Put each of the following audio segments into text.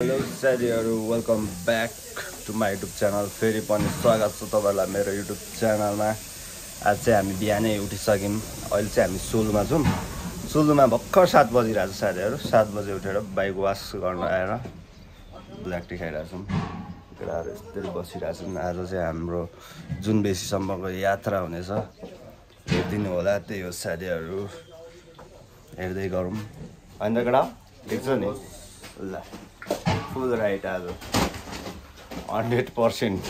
Hello साथीहरु welcome back to my YouTube channel. फेरि पनि स्वागत छ तपाईहरुलाई मेरो युट्युब च्यानलमा। आज चाहिँ हामी बिहानै उठिसक्यौँ। अहिले चाहिँ हामी सोलुमा छौँ। सोलुमा भर्खर 7 बजिरहेको छ साथीहरु। 7 बजे उठेर बाइक वास गर्न आएर ब्ल्याक टी खाइरहेको छौँ। केटाहरु यस्तरी बसिरहेको छौँ। आज चाहिँ हाम्रो जुन बेसीसम्मको यात्रा हुनेछ, हेरिदिनु होला। त्यही हो साथीहरु, हेर्दै गरौँ हैन त केटा? देख्छ नि ल, फुल राइट आज 100%।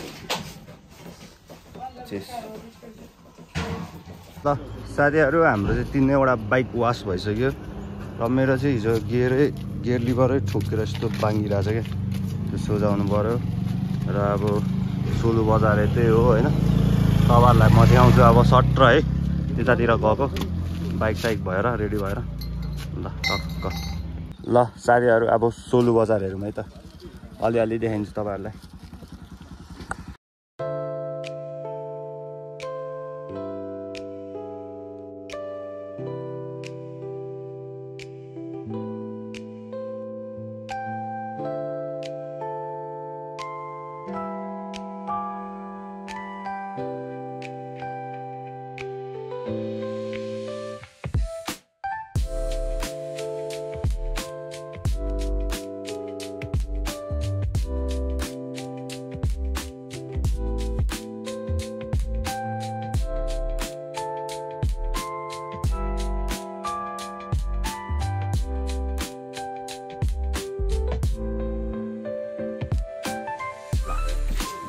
ल साथीहरु, हाम्रो चाहिँ 3वटा बाइक वास भइसक्यो र मेरो चाहिँ हिजो गियर लिभरै ठोकेर यस्तो बाङ्गिरहेछ क्या, त्यो सोझाउनु पर्यो। र अब सोलु बजार त्यही हो हैन। तपाईँहरूलाई म देखाउँछु अब सट्र है त्यतातिर गएको बाइक साइक भएर रेडी भएर। ल टक्क ल साथीहरु, अब सोलु बजार हेरौँ है त। अलिअलि देखाइदिन्छु तपाईहरुलाई।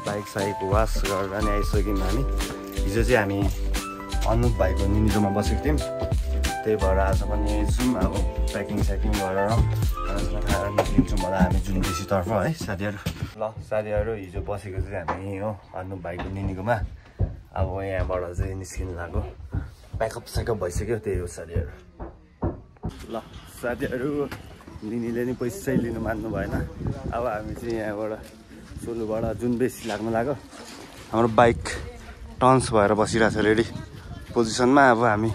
बाइक साइक वास गरेर नि आइसक्यौँ हामी। हिजो चाहिँ हामी अनुप भाइको निनीकोमा बसेको थियौँ, त्यही भएर आज पनि छौँ। अब प्याकिङ स्याकिङ गरेर खाना खाएर निस्किन्छौँ होला हामी जुन बेसीतर्फ है साथीहरु। ल साथीहरु, हिजो बसेको चाहिँ हामी हो अनुप भाइको निनीकोमा। अब यहाँबाट चाहिँ निस्किनु लाग्यो, प्याकअप स्याकअप भइसक्यो। त्यही हो साथीहरु। ल साथीहरु, निनीले नि पैसै लिनु मान्नु भएन। अब हामी चाहिँ यहाँबाट सोलुबाट जुन बेसी लाग्न लाग्यो। हाम्रो बाइक टर्न्स भएर बसिरहेछ रेडी पोजिसनमा। अब हामी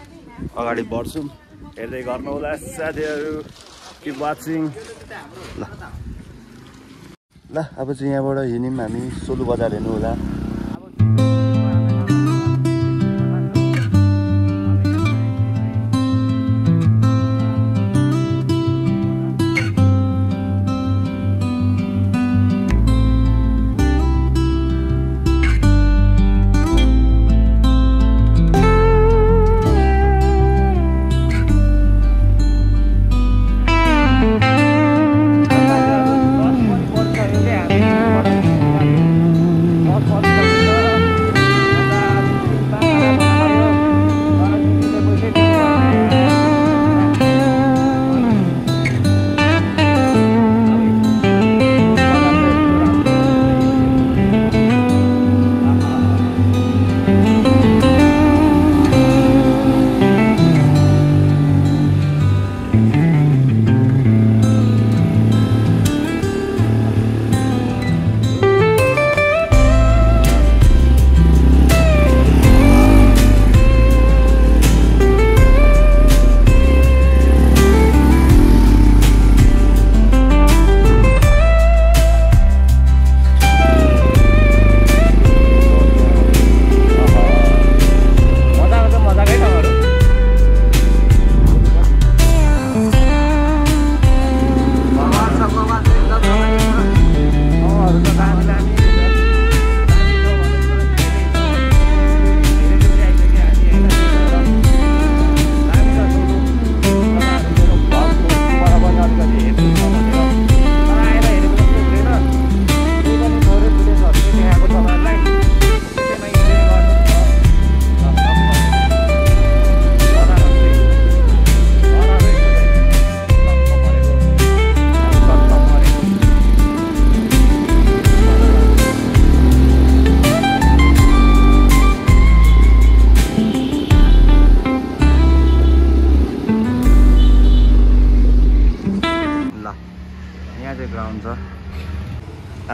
अगाडि बढ्छौँ, हेर्दै गर्नु होला साथीहरु। Keep watching. ल अब चाहिँ यहाँबाट हिँड्यौँ हामी सोलु बजार हेर्नु होला।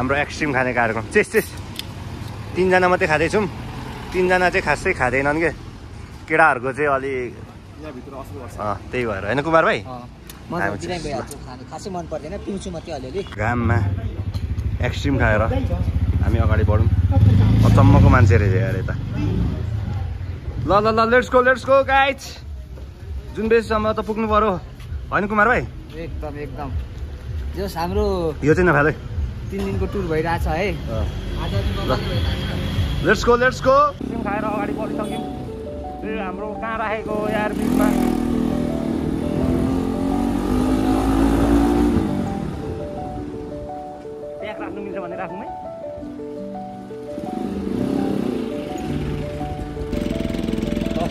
हाम्रो एक्सट्रिम खाने कार्यक्रम चेस 3 जना मात्रै खाँदैछौँ। 3 जना चाहिँ खासै खाँदैनन् के, केटाहरूको चाहिँ अलि त्यही भएर होइन कुमार भाइ? मजा बिरामी भइहाल्छ खानु खासै मन पर्दैन पिउँछु म त्यो अलिअलि घाममा एक्सट्रिम खाएर हामी अगाडि बढौँ अचम्मको मान्छे रहेछ यार यता ल ल ल लेट्स गो गाइज जुन बेससम्म त पुग्नु पर्यो होइन कुमार भाइ एकदम एकदम जस हाम्रो यो चाहिँ नफाले 3 दिनको टुर भइरहेछ है आज लेट्स गो एकछिन खाएर अगाडि बढिसक्यौँ ए हाम्रो कहाँ राखेको यार बिचमा प्याक राख्नु मिल्छ भने राख्नु है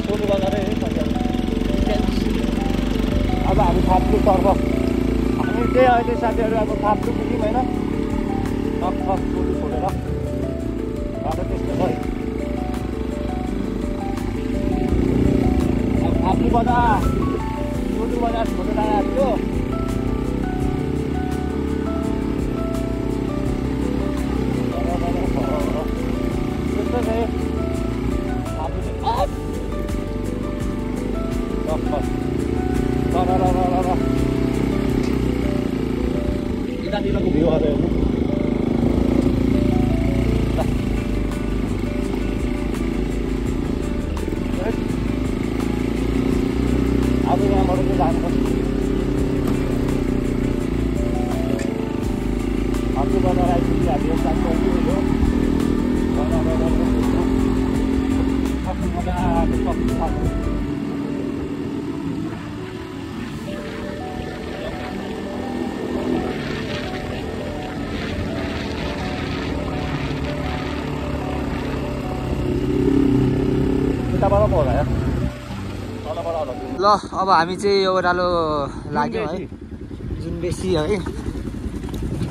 सोलु बजारै है अब हामी थाप्लुतर्फ हामी त्यही अहिले साथीहरू अब थाप्लु पुग्यौँ होइन सोलु छोडेर बाटो त्यस्तो भयो अब थाप्लु बजार सोलु बजार छोडेर आएको थियो त्यस्तो चाहिँ थाप्लु यतातिरको भ्यू आएर हेर्नु अब यहाँबाट चाहिँ जानुपर्छ हाम्रो बजार आइपुग्यो हामी ल अब हामी चाहिँ यो ओह्रालो लाग्यो है जुन बेसी है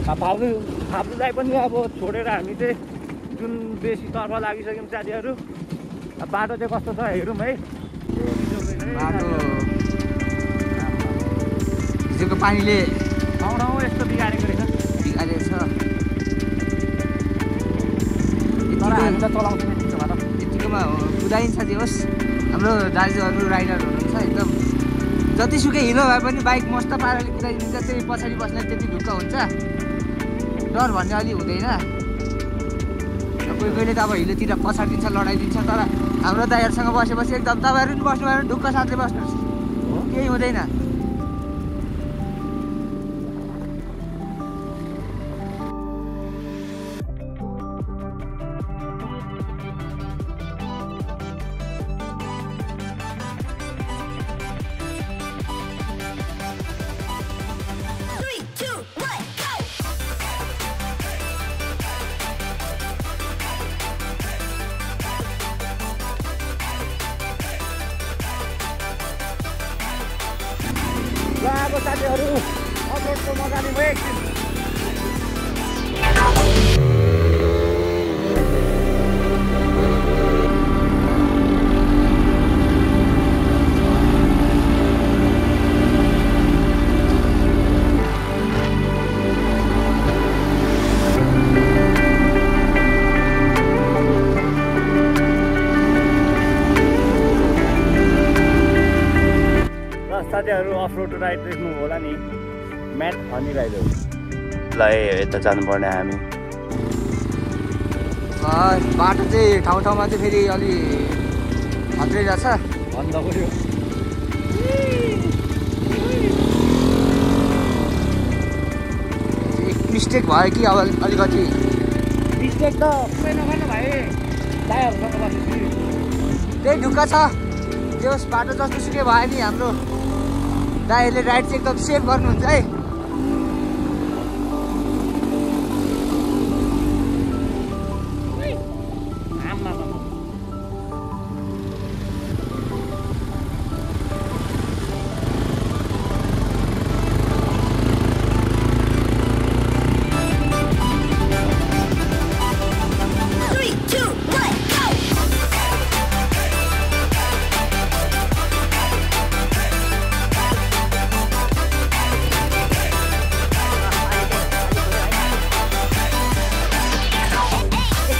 फाप्लुलाई पनि अब छोडेर हामी चाहिँ जुन बेसीतर्फ लागिसक्यौँ साथीहरू अब बाटो चाहिँ कस्तो छ हेरौँ है बाटो हिजोको पानीले ठाउँ यस्तो बिगारेको रहेछ तर हामी त चलाउँछौँ यतिकोमा कुदाइन्छ जे होस् हाम्रो दाजुहरू राइडर हुनुहुन्छ एकदम जतिसुकै हिलो भए पनि बाइक मस्त पाराले कुदाइदिन्छ त्यही पछाडि बस्ने त्यति ढुक्क हुन्छ डर भन्ने अलि हुँदैन कोही कोहीले त अब हिलोतिर पछाडिदिन्छ लडाइदिन्छ तर हाम्रो दाइहरूसँग बसेपछि एकदम तपाईँहरू पनि बस्नुभयो भने ढुक्क साथले बस्नुहोस् केही हुँदैन अब साथीहरू अफरोडको मजा लिउँ एकछिन साथीहरू अफरोड राइड देख्नु होला नि म्याट हनी राइडर ल यता जानुपर्ने हामी बाटो चाहिँ ठाउँ ठाउँमा चाहिँ फेरि अलि खत्रै रहेछ भन्द पऱ्यो मिस्टेक भयो कि अब अलिकति मिस्टेक त पुरै नगर्नु भाइ दाइहरूसँग बसेपछि त्यही ढुक्क छ त्यो बाटो जस्तो सुकै भयो नि हाम्रो दाइहरूले राइड चाहिँ एकदम सेफ गर्नुहुन्छ है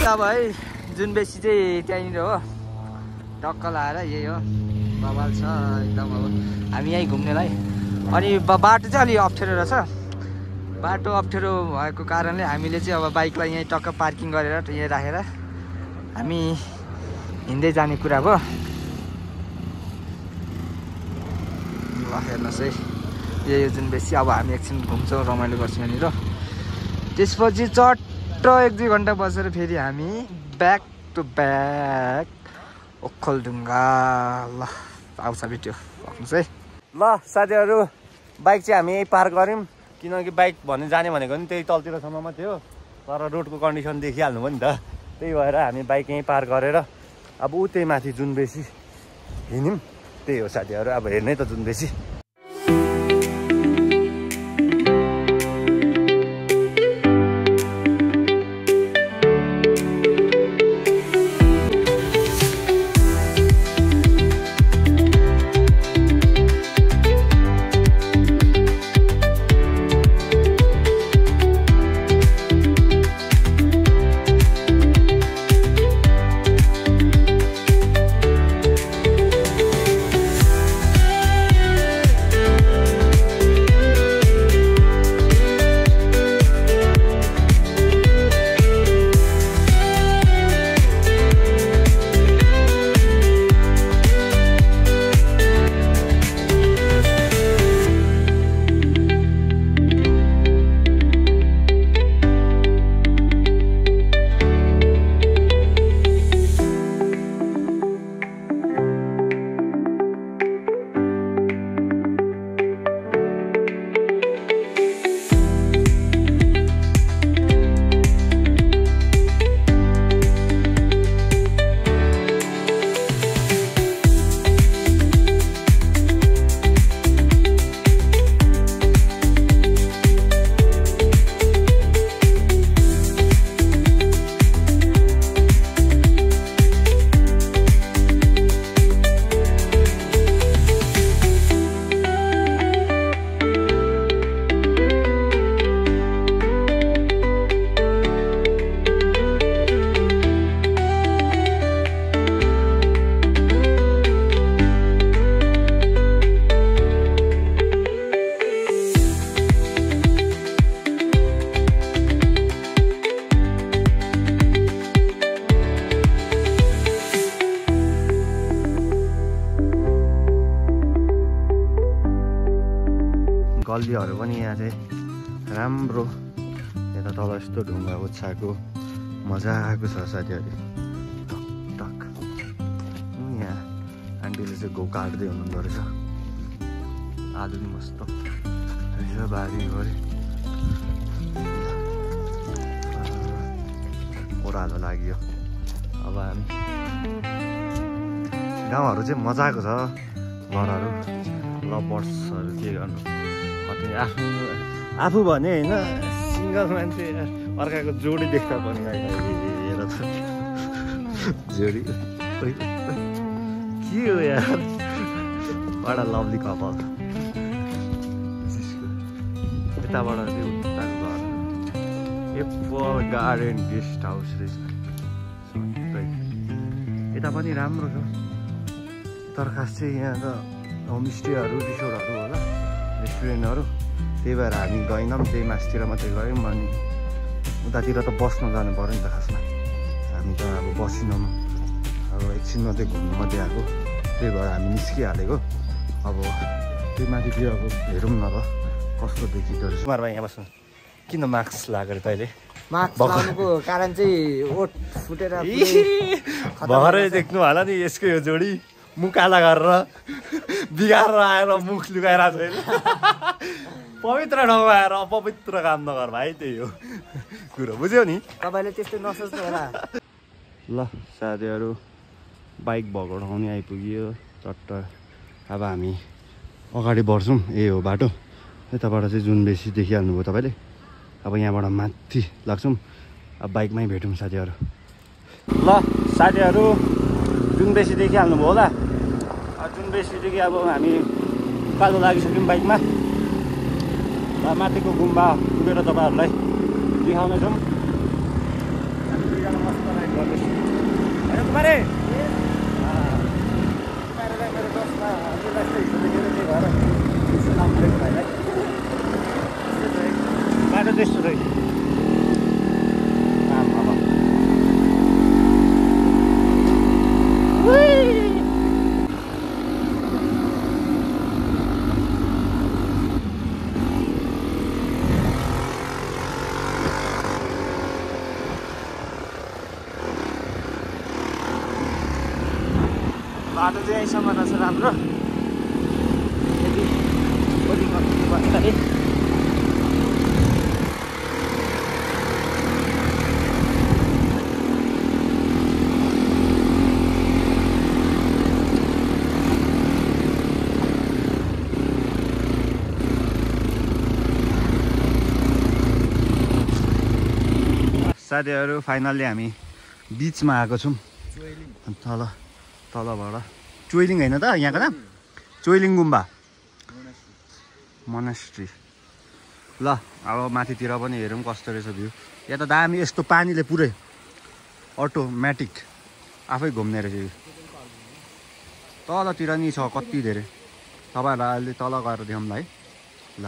अब है जुन बेसी चाहिँ त्यहीँनिर हो टक्क लाएर यही हो बवाल छ एकदम अब हामी यहीँ घुम्नेलाई अनि बाटो चाहिँ अलि अप्ठ्यारो रहेछ। बाटो अप्ठ्यारो भएको कारणले हामीले चाहिँ अब बाइकलाई यहीँ टक्क पार्किङ गरेर यहीँ राखेर हामी हिँड्दै जाने कुरा भयो। ल हेर्नुहोस् है, यही हो जुन बेसी। अब हामी एकछिन घुम्छौँ, रमाइलो गर्छौँ यहाँनिर। त्यसपछि चट्ट 1-2 घन्टा बसेर फेरि हामी ब्याक टु ब्याक ओखलढुङ्गा। ल आउँछ भिडियो सक्नुहोस् है। ल साथीहरू, बाइक चाहिँ हामी यहीँ पार्क गऱ्यौँ, किनकि बाइक भन्ने जाने भनेको नि त्यही तलतिरसम्म मात्रै हो, तर रोडको कन्डिसन देखिहाल्नु भयो नि त, त्यही भएर हामी बाइक यहीँ पार्क गरेर अब त्यही माथि जुन बेसी हिँड्यौँ। त्यही हो साथीहरू, अब हेर्नै त जुन बेसी। गल्लीहरू पनि यहाँ चाहिँ राम्रो, यता तल यस्तो ढुङ्गा ओछ्याएको मजाको छ साथीहरू। टक यहाँ आन्टीले चाहिँ घाउ काट्दै हुनुहुँदो रहेछ। आज नि मस्त रहेछ बारीभरि ओह्रालो लाग्यो। अब हामी गाउँहरू चाहिँ मजाको छ, घरहरू लभर्सहरू के गर्नु, कतै आफू भने होइन सिङ्गल मान्छे अर्काको जोडी देख्दा पनि हेर त जोडी के हो यार, बडा लभली कपाल। यताबाट चाहिँ उताको घर एप्पल गार्डन गेस्ट हाउस रहेछ। यता पनि राम्रो छ, तर खास चाहिँ यहाँ त होमस्टेहरू रिसोर्टहरू होला, रेस्टुरेन्टहरू, त्यही भएर हामी गएनौँ, त्यही मासतिर मात्रै गयौँ। अनि उतातिर त बस्न जानु पऱ्यो नि त, खासमा हामी त अब बसिनौँ, अब एकछिन मात्रै घुम्नु मात्रै आएको, त्यही भएर हामी निस्किहालेको। अब त्यही माथितिर अब हेरौँ न त कस्तो देखिँदो रहेछ। कुमार भाइ यहाँ बस्नु, किन मास्क लगाएर तैँले? मास्क लगाउनुको कारण चाहिँ ओठ फुटेर भर्खरै देख्नु होला नि यसको यो जोडी, मुख काला गरेर बिगारेर आएर मुख लुगाइरहेको छैन। पवित्र ठाउँमा आएर अपवित्र काम नगर भाइ, त्यही हो कुरो, बुझ्यौ नि? तपाईँले त्यस्तो नसोच्नु होला। ल साथीहरू, बाइक भएको ठाउँ नि आइपुग्यो चट्ट। अब हामी अगाडि बढ्छौँ, यही हो बाटो। यताबाट चाहिँ जुन बेसी देखिहाल्नुभयो तपाईँले। अब यहाँबाट माथि लाग्छौँ, अब बाइकमै भेटौँ साथीहरू। ल साथीहरू, जुन बेसी देखिहाल्नुभयो होला, जुन बेसीदेखि अब हामी उकालो लागिसक्यौँ बाइकमा। र माथिको गुम्बा पुगेर तपाईँहरूलाई देखाउनेछौँ। हामी दुईजना मस्त राइड गर्दैछौँ होइन कुमारे? कुमारेलाई मेरो दोस्तमा हिजो देखेर त्यही भएर बाटो त्यस्तो रहेछ बाटो चाहिँ यहीँसम्म रहेछ राम्रो साथीहरू फाइनल्ली हामी बिचमा आएको छौँ तलबाट चोइलिङ होइन त यहाँको नाम चोइलिङ गुम्बा मोनास्ट्री ल अब माथितिर पनि हेरौँ कस्तो रहेछ भ्यू यहाँ त दामी यस्तो पानीले पुरै अटोमेटिक आफै घुम्ने रहेछ यो तलतिर नि छ कति धेरै तपाईँहरूलाई अहिले तल गएर देखाउँला है ल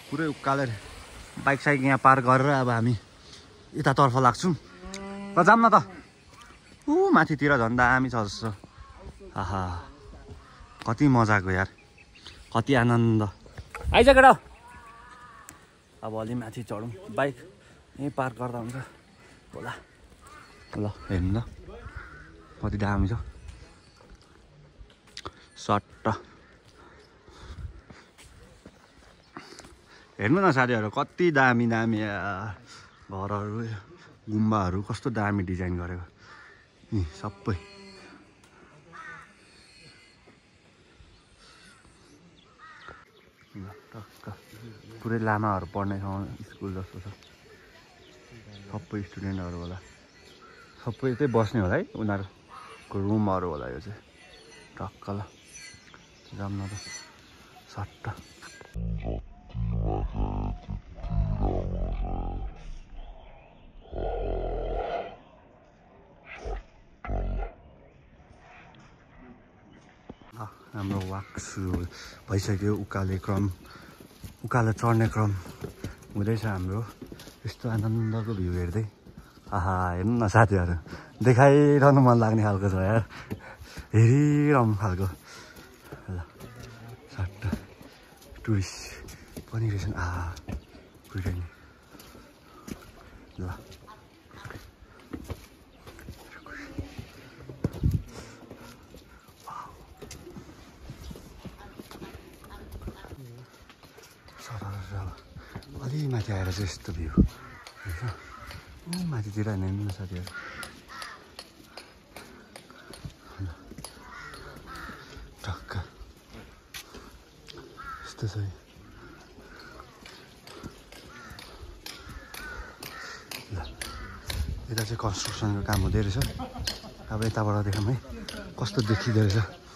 पुरै उकालेर बाइक साइक यहाँ पार्क गरेर अब हामी यतातर्फ लाग्छौँ र जाऊँ न त माथितिर झन् दामी छ जस्तो आहा कति मजाको यार कति आनन्द आइज केटा अब अलि माथि चढौँ बाइक यहीँ पार्क गर्दा हुन्छ होला ल हेर्नु ल कति दामी छ सट्ट हेर्नु न साथीहरू कति दामी दामी घरहरू गुम्बाहरू कस्तो दामी डिजाइन गरेको सबै पुरै लामाहरू पढ्ने ठाउँ स्कुल जस्तो छ सबै स्टुडेन्टहरू होला सबै चाहिँ बस्ने होला है उनीहरूको रुमहरू होला यो चाहिँ टक्क ल जाऊँ न त सट्ट हाम्रो वाक सुरु भइसक्यो उकालो चढ्ने क्रम हुँदैछ हाम्रो यस्तो आनन्दको भ्यू हेर्दै आहा हेर्नु न साथीहरू देखाइरहनु मन लाग्ने खालको छ यार हेरिरहनु खालको ल सट्ट टुरिस्ट पनि रहेछन् पुरै नि ल अलि माथि आएर चाहिँ यस्तो भ्यू माथितिर हेर्नु न साथीहरू टक्क यस्तो छ ल यता चाहिँ कन्स्ट्रक्सनको काम हुँदै रहेछ अब यताबाट देखाउँ है कस्तो देखिँदो रहेछ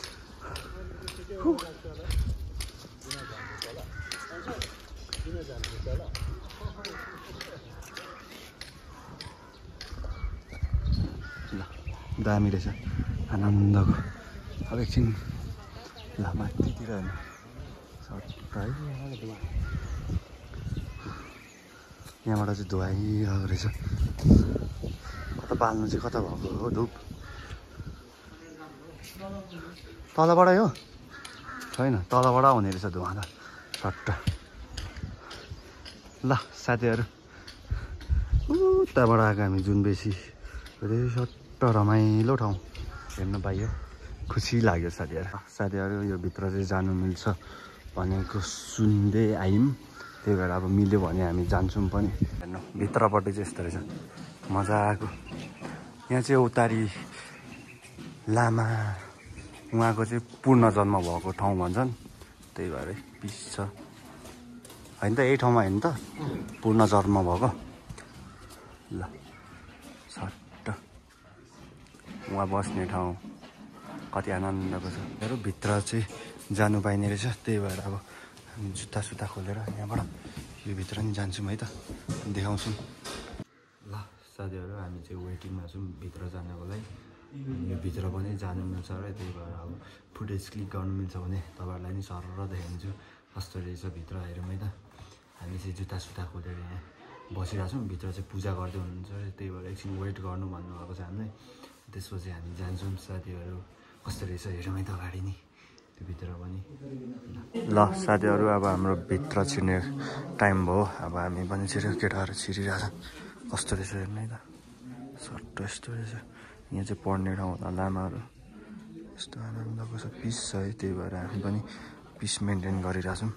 दामी रहेछ आनन्दको अब एकछिन ल माथितिर हेर्नु सट्ट है यहाँबाट चाहिँ धुवाइरहेको रहेछ कता बाल्नु चाहिँ कता भएको हो धुप तलबाटै हो छैन तलबाट हुने रहेछ धुवा त सट्ट ल साथीहरू उताबाट आएको हामी जुन बेसी सट्ट रमाइलो ठाउँ हेर्न पाइयो खुसी लाग्यो साथीहरू यो भित्र चाहिँ जानु मिल्छ भनेको सुन्दै आयौँ त्यही भएर अब मिल्यो भने हामी जान्छौँ पनि हेर्नु भित्रपट्टि चाहिँ यस्तो रहेछ मजाको यहाँ चाहिँ औतारी लामा उहाँको चाहिँ पूर्ण जन्म भएको ठाउँ भन्छन् त्यही भएर पिस छ होइन त यही ठाउँमा होइन त पूर्ण जन्म भएको ल सट्ट उहाँ बस्ने ठाउँ कति आनन्दको छ हेर भित्र चाहिँ जानु पाइने रहेछ त्यही भएर अब हामी जुत्ता सुत्ता खोलेर यहाँबाट यो भित्र नि जान्छौँ है त देखाउँछौँ ल साथीहरू हामी चाहिँ वेटिङमा छौँ भित्र जानको लागि यो भित्र पनि जानु मिल्छ र त्यही भएर अब फुटेज क्लिक गर्नु मिल्छ भने तपाईँहरूलाई नि सरर देखाइदिन्छु कस्तो रहेछ भित्र हेरौँ है त। हामी चाहिँ जुत्ता सुत्ता खोलेर यहाँ बसिरहेको छौँ। भित्र चाहिँ पूजा गर्दै हुनुहुन्छ, त्यही भएर एकछिन वेट गर्नु भन्नुभएको छ हामीलाई। त्यसपछि हामी जान्छौँ। साथीहरू कस्तो रहेछ हेरौँ है त अगाडि नि त्यो भित्र पनि। ल साथीहरू अब हाम्रो भित्र छिर्ने टाइम भयो। अब हामी पनि छिर्यो, केटाहरू छिरिरहेछ। कस्तो रहेछ हेर्नु है त, सट्ट यस्तो रहेछ। यहाँ चाहिँ पढ्ने ठाउँ होला, लामाहरू यस्तो आनन्दको छ, पिस छ है। त्यही भएर हामी पनि पिस मेन्टेन गरिरहेछौँ।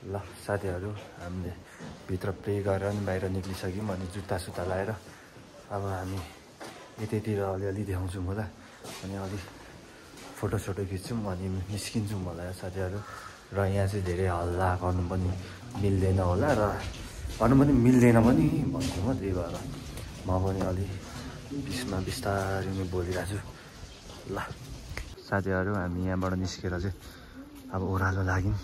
ल साथीहरू हामीले भित्र प्रे गरेर नि बाहिर निक्लिसक्यौँ। अनि जुत्ता सुत्ता लाएर अब हामी यतैतिर अलिअलि देखाउँछौँ होला, अनि अलि फोटोसोटो खिच्छौँ अनि निस्किन्छौँ होला साथीहरू। र यहाँ चाहिँ धेरै हल्ला गर्नु पनि मिल्दैन होला, र गर्नु पनि मिल्दैन पनि भन्छु म। त्यही भएर म पनि अलि बिचमा बिस्तारै नै बोलिरहेको छु। ल साथीहरू हामी यहाँबाट निस्केर चाहिँ अब ओह्रालो लाग्यौँ।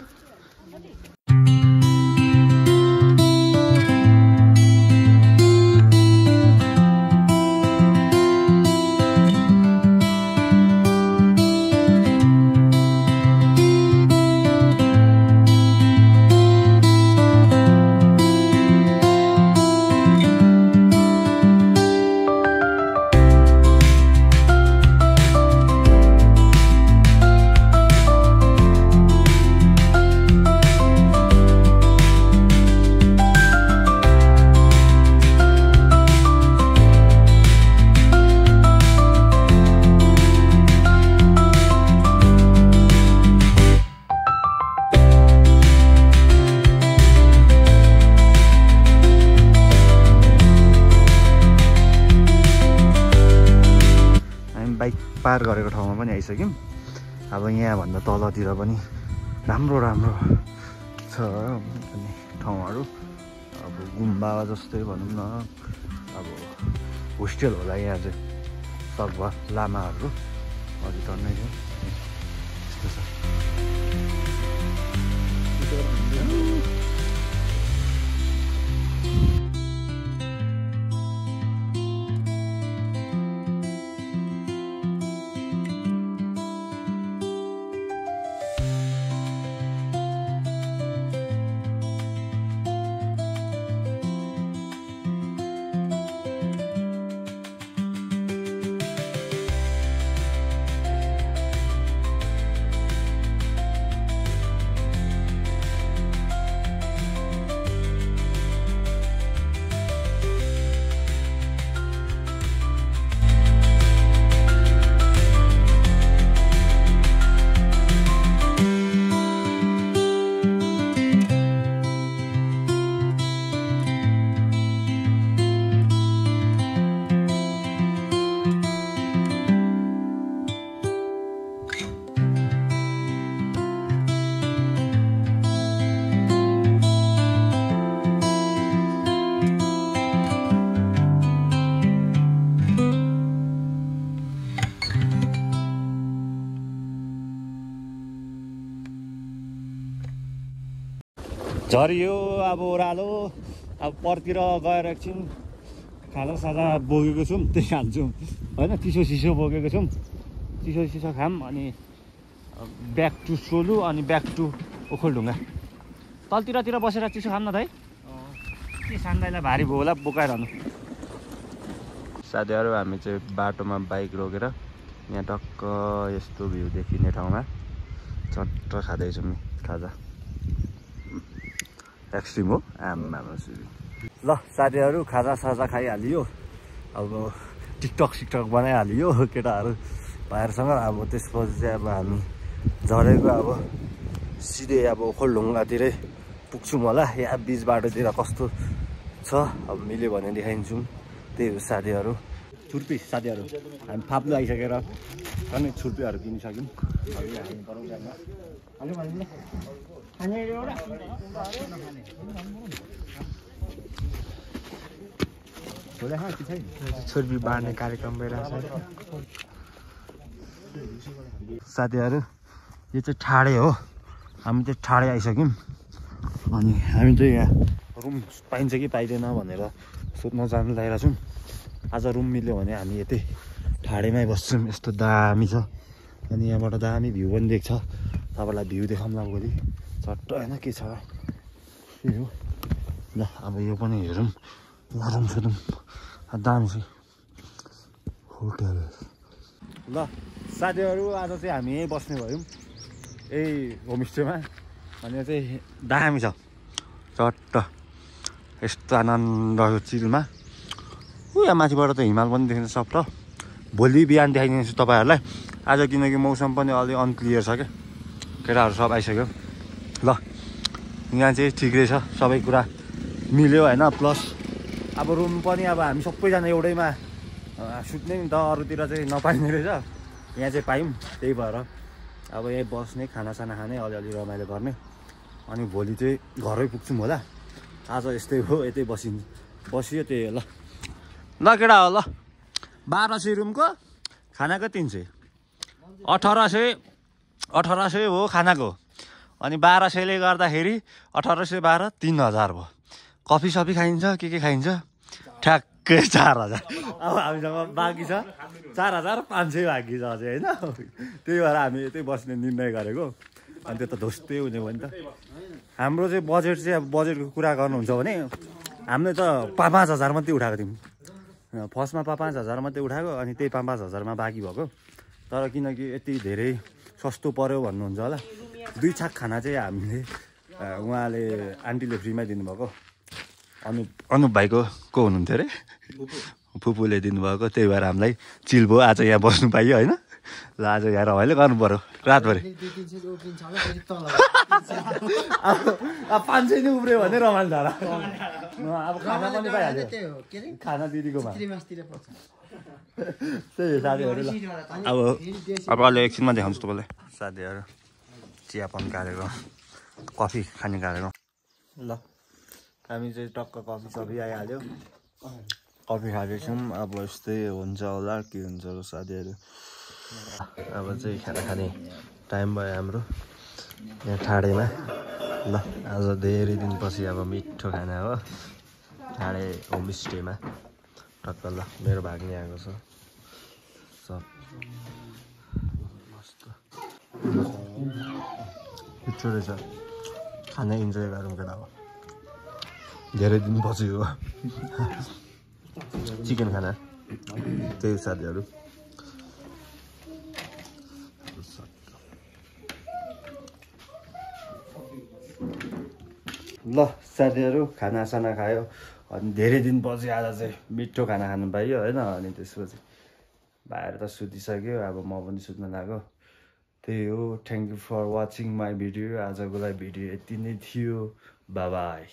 बाइक पार गरेको ठाउँमा पनि आइसक्यौँ। अब यहाँभन्दा तलतिर पनि राम्रो राम्रो छ अनि ठाउँहरू। अब गुम्बा जस्तै भनौँ न, अब होस्टेल होला यहाँ चाहिँ सगभर लामाहरू अघि टन्नै थियो यस्तो छ। झरियो अब ओह्रालो अब परतिर गएर एकछिन खाजासाजा बोकेको छौँ त्यही खान्छौँ होइन चिसो बोकेको छौँ चिसो खाम अनि ब्याक टु सोलु अनि ब्याक टु ओखलढुङ्गा तलतिर बसेर चिसो खाम न दाइ के सान्दाइलाई भारी भयो होला बोकाइरहनु साथीहरू हामी चाहिँ बाटोमा बाइक रोकेर यहाँ टक्क यस्तो भ्यू देखिने ठाउँमा चट्ट खाँदैछौँ नि खाजा एक्सट्रिम हो आमा ल साथीहरू खाजासाजा खाइहालियो अब टिकटक बनाइहालियो केटाहरू भाइहरूसँग अब त्यसपछि चाहिँ अब हामी झरेको अब सिधै अब ओखलढुङ्गातिरै पुग्छौँ होला यहाँ बिच बाटोतिर कस्तो छ अब मिल्यो भने देखाइदिन्छौँ त्यही हो साथीहरू छुर्पी साथीहरू हामी फाप्लु आइसकेर अनि छुर्पीहरू किनिसक्यौँ छुर्पी बाँड्ने कार्यक्रम भइरहेछ साथीहरू यो चाहिँ ठाडे हो हामी चाहिँ ठाडे आइसक्यौँ अनि हामी चाहिँ यहाँ रुम पाइन्छ कि पाइँदैन भनेर सोध्न जानु लागेको छौँ आज रुम मिल्यो भने हामी यतै ठाडेमै बस्छौँ यस्तो दामी छ अनि यहाँबाट दामी भ्यू पनि देख्छ तपाईँलाई भ्यू देखाउँला भोलि चट्ट होइन के छ त्यही हो ल अब यो पनि हेरौँ रुम सोधौँ दामी छ होटल ल साथीहरू आज चाहिँ हामी यहीँ बस्ने भयौँ यही होमस्टेमा अनि यो चाहिँ दामी छ चट्ट यस्तो आनन्द चिलमा यहाँ माथिबाट त हिमाल पनि देखिन्छ सफ्ट भोलि बिहान देखाइदिन्छु तपाईँहरूलाई आज किनकि मौसम पनि अलि अनक्लियर छ क्या केटाहरू सब आइसक्यो ल यहाँ चाहिँ ठिकै छ सबै कुरा मिल्यो होइन प्लस अब रुम पनि अब हामी सबैजना एउटैमा सुत्ने नि त अरूतिर चाहिँ नपाइने रहेछ यहाँ चाहिँ पायौँ त्यही भएर अब यहीँ बस्ने खानासाना खाने अलिअलि रमाइलो गर्ने अनि भोलि चाहिँ घरै पुग्छौँ होला आज यस्तै हो यतै बसियो त्यही हो ल केटा हो ल 1200 रुमको खानाको 300 1800 हो खानाको अनि 1200ले गर्दाखेरि 1812 3000 भयो कफी सफी खाइन्छ के खाइन्छ ठ्याक्कै 4000 अब हामीसँग बाँकी छ 4500 बाँकी छ अझै होइन त्यही भएर हामी यतै बस्ने निर्णय गरेको अनि त्यो त ढोस्टै हुने भयो नि त हाम्रो चाहिँ बजेट चाहिँ अब बजेटको कुरा गर्नुहुन्छ भने हामीले त 5000 मात्रै उठाएको थियौँ फर्स्टमा 5000 मात्रै उठाएको अनि त्यही 5000मा बाँकी भएको तर किनकि यति धेरै सस्तो पर्यो भन्नुहुन्छ होला 2 छाक खाना चाहिँ हामीले उहाँले आन्टीले फ्रीमा दिनुभएको अनुप भाइको को हुनुहुन्थ्यो अरे फुपूले दिनुभएको त्यही भएर हामीलाई चिल भयो आज यहाँ बस्नु पाइयो होइन ल आज यहाँ रमाइलो गर्नु पर्यो रातभरि अब 500 नै उब्रियो भने रमाइलो धारा अब खाना पनि पाइहाल्यो खाना दिदीकोमा त्यही साथीहरू ल अब अलि एकछिनमा देखाउँछु तपाईँलाई साथीहरू चियापान कार्यक्रम कफी खाने कार्यक्रम ल हामी चाहिँ टक्क कफी सफी आइहाल्यो कफी खाँदैछौँ अब यस्तै हुन्छ होला के हुन्छ होला साथीहरू अब चाहिँ खाना खाने टाइम भयो हाम्रो यहाँ ठाडेमा ल आज धेरै दिनपछि अब मिठो खाना हो ठाडे होमस्टेमा टक्क ल मेरो भाग्ने आएको छ सब मस्त मिठो रहेछ खाना इन्जोय गरौँ केटा हो धेरै दिनपछि हो चिकन खाना त्यही साथीहरू ल साथीहरू खानासाना खायो अनि धेरै दिनपछि आज चाहिँ मिठो खाना खानु पाइयो होइन अनि त्यसपछि भाइहरू त सुतिसक्यो अब म पनि सुत्न लाग्यो त्यही हो thank you for watching my video आजको लागि भिडियो यति नै थियो बाई बाई